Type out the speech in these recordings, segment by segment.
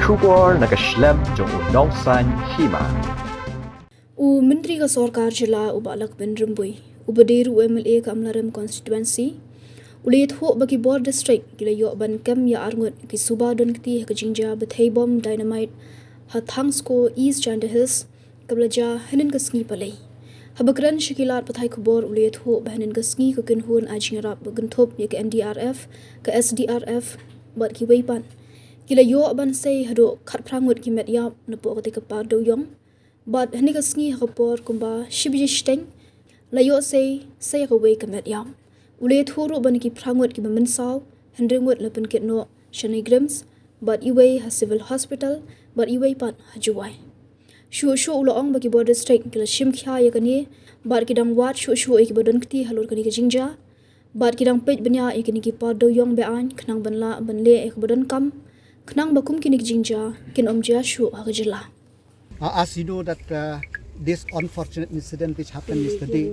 Shubor nakaslem jong unong san Hima. Menteri ka Sarkar Jila ubalak ben Rymbui, ubaderu MLA ka Amlarem constituency, ulit ho bagi board district gila yo ban kam ya Ngut ki Suba Donkti ka Jingbthei bomb dynamite ha Thangsko East Chanda Hills kablaja hanin ka sngi palay. Habagran shikilat patay kubor ulit ho bahanin ka sngi ka kinhun ajingarap bagantop ya ka NDRF ka SDRF bat ki waypan. Gila yo ban say hado khat prangut ki met yap na po ka Dewïong. But hani ka sngi hakapor kumba shibijishteng layo say ka way kamet yam ulit huru ban ki prangut ki bamansaw hendringut lapan kit no shanigrams but iway ha civil hospital but iway pan hajuwai shu uloong baki border district kila shim kya ya kani but kidang wat shu ki Donkti Halor kani ka jingja but kidang pej banya ikini ki pa Dewïong bean knang banla banle ek bodon kam knang bakum kini ki jingja kin omja shu hakajila. As you know that this unfortunate incident which happened yesterday,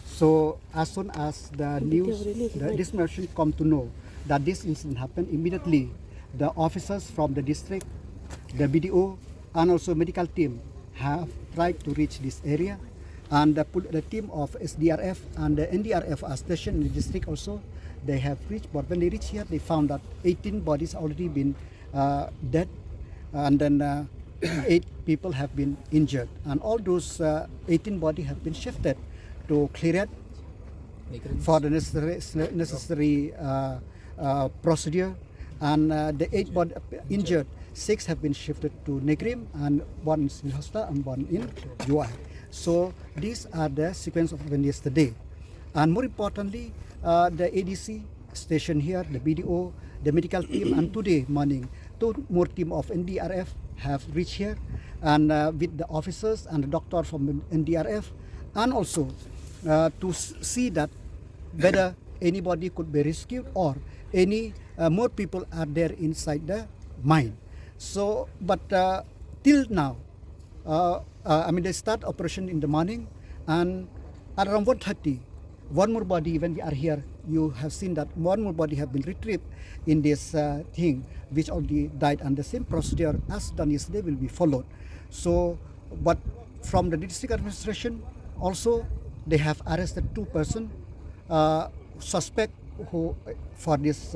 so as soon as the news, this nation come to know that this incident happened, immediately the officers from the district, the BDO and also medical team have tried to reach this area, and the team of SDRF and the NDRF are stationed in the district also. They have reached, but when they reach here, they found that 18 bodies already been dead, and then 8 people have been injured, and all those 18 bodies have been shifted to Clearet for the necessary procedure, and the 8 injured, 6 have been shifted to Negrim, and 1 in Hosta and 1 in Dewïong. So these are the sequence of events yesterday, and more importantly, the ADC station here, the BDO, the medical team, and today morning 2 more team of NDRF have reached here, and with the officers and the doctor from NDRF, and also to see that whether anybody could be rescued or any more people are there inside the mine. So, but till now, they start operation in the morning, and at around 1:30, 1 more body, when we are here, you have seen that 1 more body have been retrieved in this thing, which already died, and the same procedure as done yesterday will be followed. So, but from the district administration also, they have arrested 2 persons, suspect who for this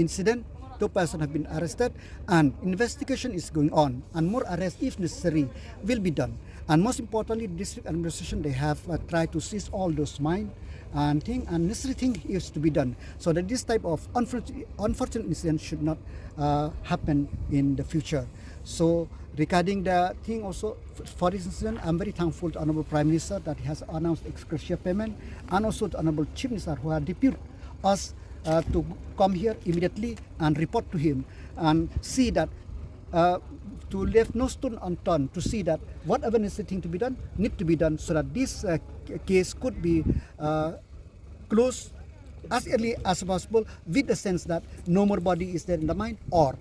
incident. 2 persons have been arrested, and investigation is going on, and more arrests, if necessary, will be done. And most importantly, district administration, they have tried to seize all those mines and necessary thing is to be done, so that this type of unfortunate incident should not happen in the future. So regarding the thing also, for this incident, I'm very thankful to Honorable Prime Minister that he has announced ex gratia payment, and also to Honorable Chief Minister who have deputed us to come here immediately and report to him and see that to leave no stone unturned to see that whatever necessary thing to be done need to be done, so that this case could be closed as early as possible, with the sense that no more body is there in the mine, or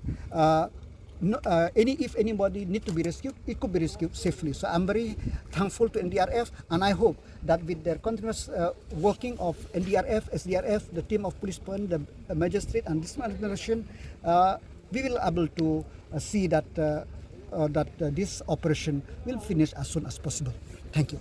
if anybody need to be rescued, it could be rescued safely. So I'm very thankful to NDRF, and I hope that with their continuous working of NDRF, SDRF, the team of police, the magistrate and district administration, we will able to see that this operation will finish as soon as possible. Thank you.